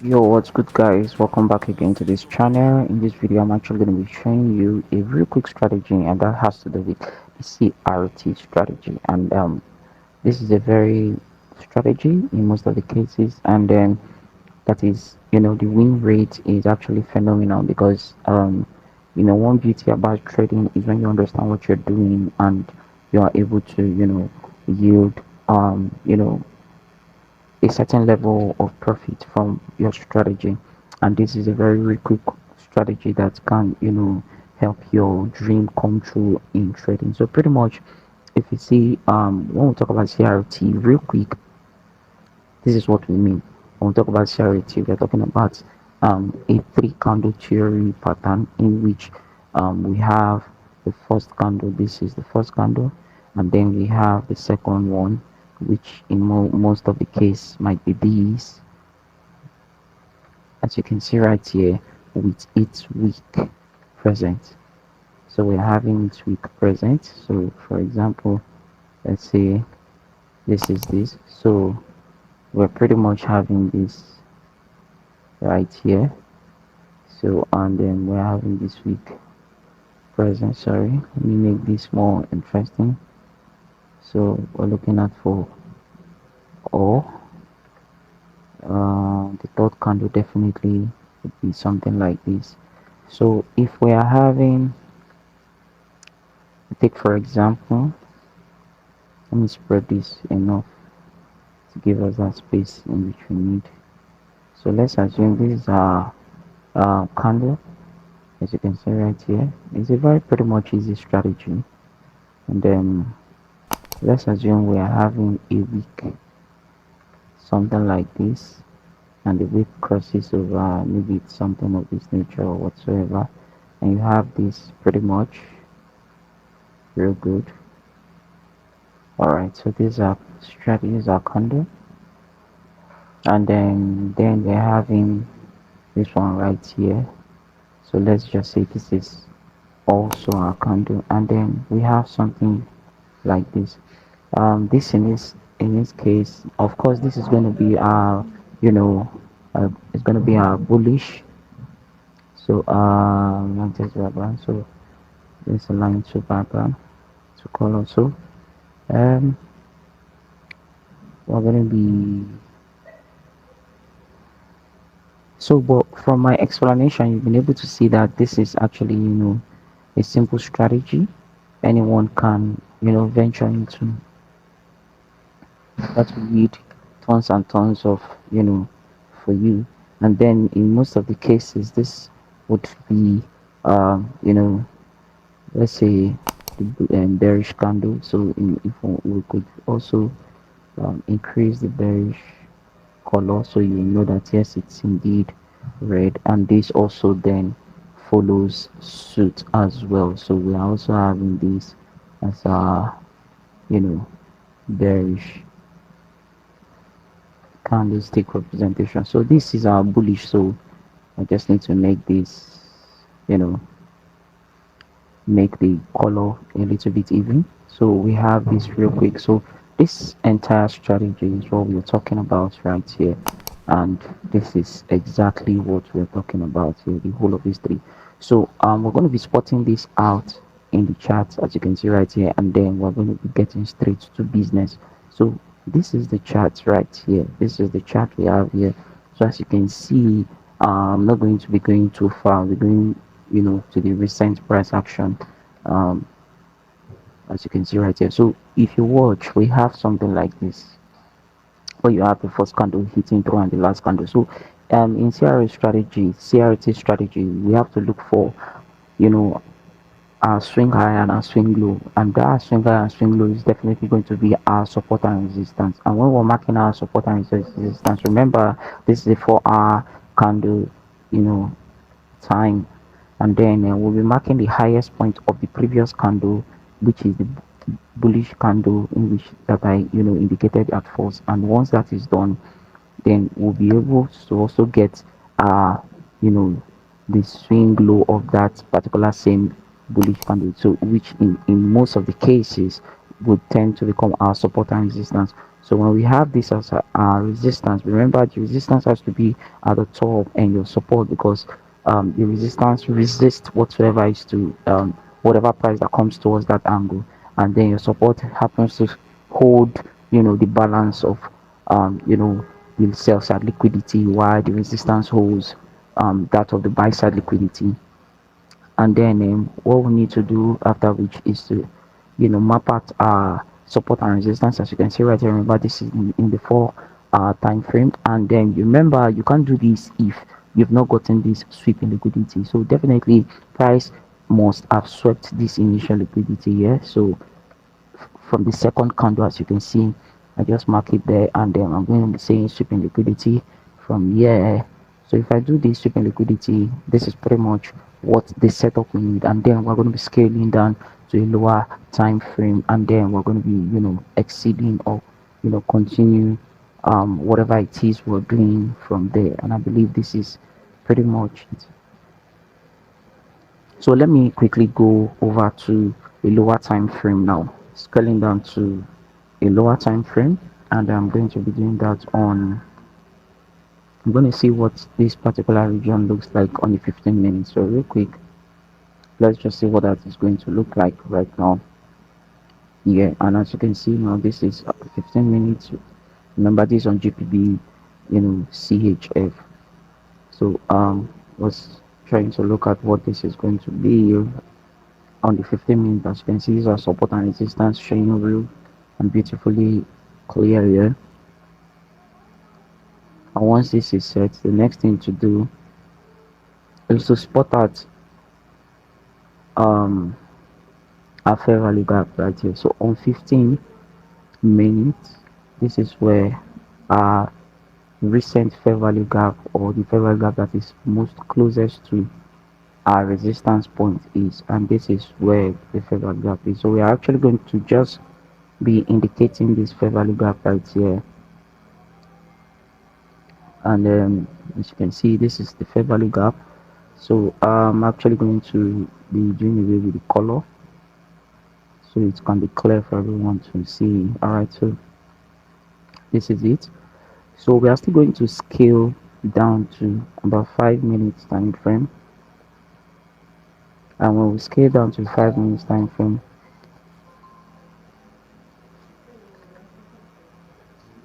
Yo, what's good, guys? Welcome back again to this channel. In this video, I'm actually going to be showing you a real quick strategy, and that has to do with the CRT strategy. And this is a very strategy in most of the cases, and then that is, the win rate is actually phenomenal because one beauty about trading is when you understand what you're doing and you are able to, yield a certain level of profit from your strategy. And this is a very, very quick strategy that can help your dream come true in trading. So pretty much, if you see, when we talk about CRT real quick, this is what we mean. When we talk about CRT, we're talking about a three candle theory pattern in which we have the first candle. This is the first candle, and then we have the second one, which in most of the case might be these, as you can see right here, with its week present. So we're having its week present. So for example, let's say this is this. So we're pretty much having this right here. So and then we're having this week present. Sorry, let me make this more interesting. So we're looking at for all. The third candle definitely would be something like this. So if we are having, take for example, let me spread this enough to give us that space in which we need. So let's assume this is our candle, as you can see right here. It's a very pretty much easy strategy. And then let's assume we are having a week, something like this, and the week crosses over, maybe it's something of this nature or whatsoever, and you have this pretty much real good. Alright, so these are strategies are candle, and then we're having this one right here. So let's just say this is also our candle, and then we have something like this. This in this case, of course, this is going to be our, you know it's going to be our bullish. So not just background. So let's align to background to color. So um we're going to be, so but from my explanation, you've been able to see that this is actually, a simple strategy anyone can, venture into. That will need tons and tons of, for you. And then in most of the cases, this would be, let's say the bearish candle. So if we could also increase the bearish color, so you know that yes, it's indeed red, and this also then follows suit as well. So we are also having this as a, bearish candlestick representation. So this is our bullish. So I just need to make this, you know make the color a little bit even. So we have this real quick. So this entire strategy is what we're talking about right here, and this is exactly what we're talking about here, the whole of history. So we're going to be spotting this out in the chart, as you can see right here, and then we're going to be getting straight to business. So this is the chart right here. This is the chart we have here. So as you can see, I'm not going to be going too far. We're going, to the recent price action, um, as you can see right here. So if you watch, we have something like this, where you have the first candle hitting through and the last candle. So in CRT strategy, we have to look for, you know, our swing high and our swing low, and that swing high and swing low is definitely going to be our support and resistance. And when we're marking our support and resistance, remember this is a 4 hour candle, you know time, and then we'll be marking the highest point of the previous candle, which is the bullish candle in which that I indicated at first. And once that is done, then we'll be able to also get uh you know the swing low of that particular same bullish candle, so which in most of the cases would tend to become our support and resistance. So when we have this as a resistance, remember the resistance has to be at the top and your support, because the resistance resists whatsoever is to whatever price that comes towards that angle, and then your support happens to hold, the balance of the sell side liquidity, while the resistance holds that of the buy side liquidity. And then what we need to do after which is to map out support and resistance. As you can see right here, remember this is in the 4 time frame, and then remember you can't do this if you've not gotten this sweep in liquidity. So definitely price must have swept this initial liquidity here. So from the second candle, as you can see, I just mark it there, and then I'm going to be saying sweeping liquidity from here. So if I do this sweeping liquidity, this is pretty much what the setup we need, and then we're going to be scaling down to a lower time frame, and then we're going to be exceeding or continue whatever it is we're doing from there. And I believe this is pretty much it. So let me quickly go over to a lower time frame now, scaling down to a lower time frame, and I'm going to be doing that on. I'm going to see what this particular region looks like on the 15 minutes. So real quick, let's just see what that is going to look like right now. Yeah, and as you can see now, this is 15 minutes. Remember this on GPB, CHF. So was trying to look at what this is going to be on the 15 minutes. As you can see, these are support and resistance showing real and beautifully clear here. And once this is set, the next thing to do is to spot out um a fair value gap right here. So on 15 minutes, this is where our recent fair value gap, or the fair value gap that is most closest to our resistance point is, and this is where the fair value gap is. So we are actually going to just be indicating this fair value gap right here, and then as you can see, this is the fair value gap. So I'm actually going to be doing away with the color so it can be clear for everyone to see. All right, so this is it. So we are still going to scale down to about 5 minutes time frame, and when we scale down to 5 minutes time frame,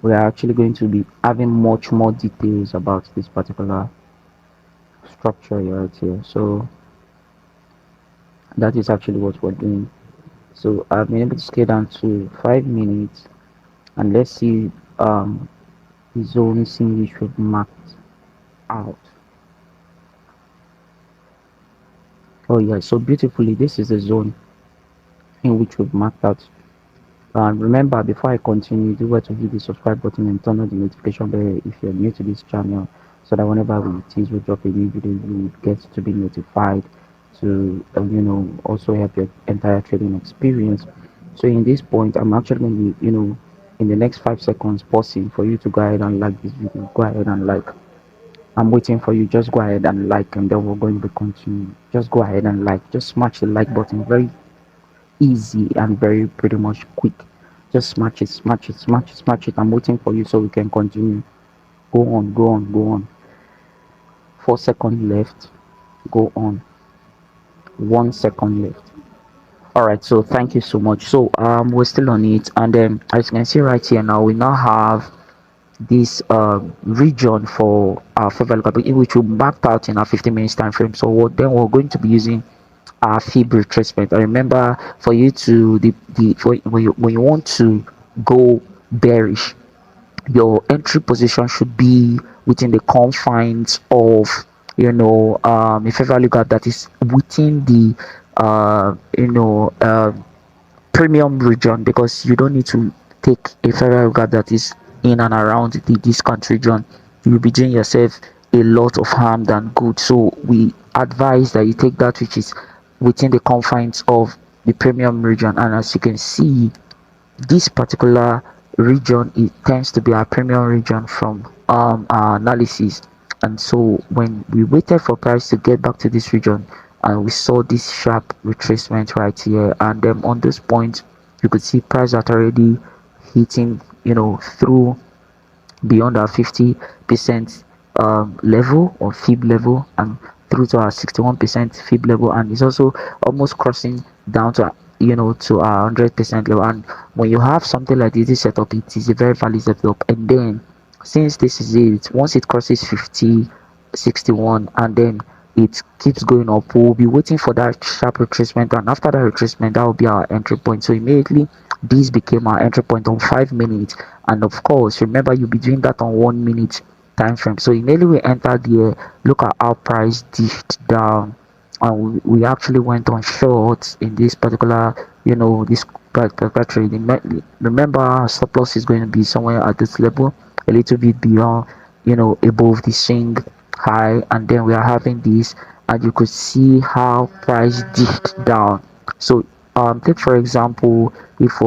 we are actually going to be having much more details about this particular structure right here. So that is actually what we're doing. So I've been able to scale down to 5 minutes, and let's see the zones in which we've marked out. Oh yeah, so beautifully, this is the zone in which we've marked out. Remember, before I continue, do well to hit the subscribe button and turn on the notification bell if you're new to this channel, so that whenever we tease we drop a new video, you get to be notified to also help your entire trading experience. So in this point, I'm actually going to be in the next 5 seconds pausing for you to go ahead and like this video. Go ahead and like. I'm waiting for you. Just go ahead and like, and then we're going to continue. Just go ahead and like. Just smash the like button. Very easy and very pretty much quick. Just smash it, smash it, smash it, smash it. I'm waiting for you so we can continue. Go on, go on, go on. 4 seconds left. Go on. 1 second left. All right, so thank you so much. So we're still on it, and then as you can see right here now, we now have this region for our fair value gap, which we mapped out in our 15 minutes time frame. So then we're going to be using our fib retracement. And remember, for you to when you want to go bearish, your entry position should be within the confines of a fair value gap that is within the premium region, because you don't need to take a fair value gap that is in and around the discount region. You'll be doing yourself a lot of harm than good. So we advise that you take that which is within the confines of the premium region. And as you can see, this particular region, it tends to be our premium region from our analysis. And so when we waited for price to get back to this region, and we saw this sharp retracement right here, and then on this point you could see price that already hitting through beyond our 50% level or fib level, and through to our 61% fib level, and it's also almost crossing down to to our 100% level. And when you have something like this setup, it is a very valid setup. And then since this is it, once it crosses 50, 61, and then it keeps going up, we'll be waiting for that sharp retracement, and after that retracement, that will be our entry point. So immediately this became our entry point on 5 minutes, and of course remember you'll be doing that on 1 minute time frame. So immediately we entered here, look at our price dipped down, and we actually went on short in this particular this particular trade. Remember our stop loss is going to be somewhere at this level, a little bit beyond, above the swing high, and then we are having this, and you could see how price dipped down. So take for example, if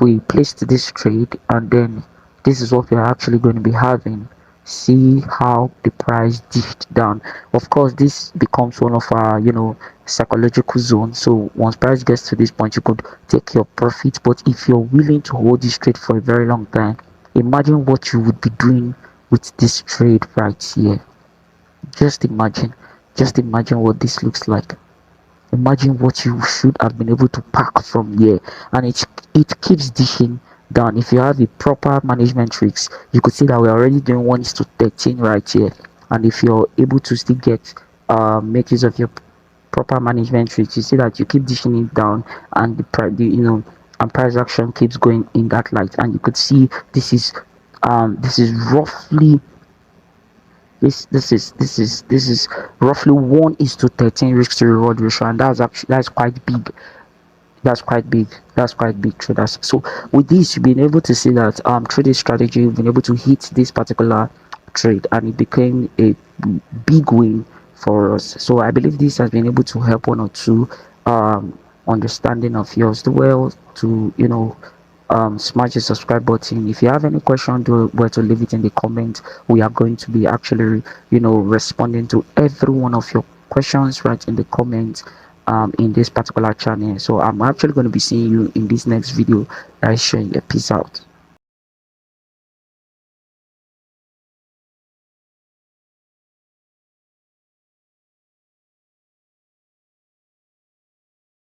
we placed this trade, and then this is what we're actually going to be having. See how the price dipped down. Of course, this becomes one of our psychological zones. So once price gets to this point, you could take your profit, but if you're willing to hold this trade for a very long time, imagine what you would be doing with this trade right here. Just imagine what this looks like. Imagine what you should have been able to pack from here, and it keeps dishing down. If you have the proper management tricks, you could see that we're already doing 1:13 right here. And if you're able to still get make use of your proper management tricks, you see that you keep dishing it down, and and price action keeps going in that light. And you could see this is roughly this is roughly 1:13 risk to reward ratio, and that's quite big. That's quite big traders. So with this, you've been able to see that trading strategy, you've been able to hit this particular trade, and it became a big win for us. So I believe this has been able to help one or two understanding of yours. Do well to smash the subscribe button. If you have any question, do well to leave it in the comments. We are going to be actually responding to every one of your questions right in the comments in this particular channel. So I'm actually going to be seeing you in this next video. I share. Peace out.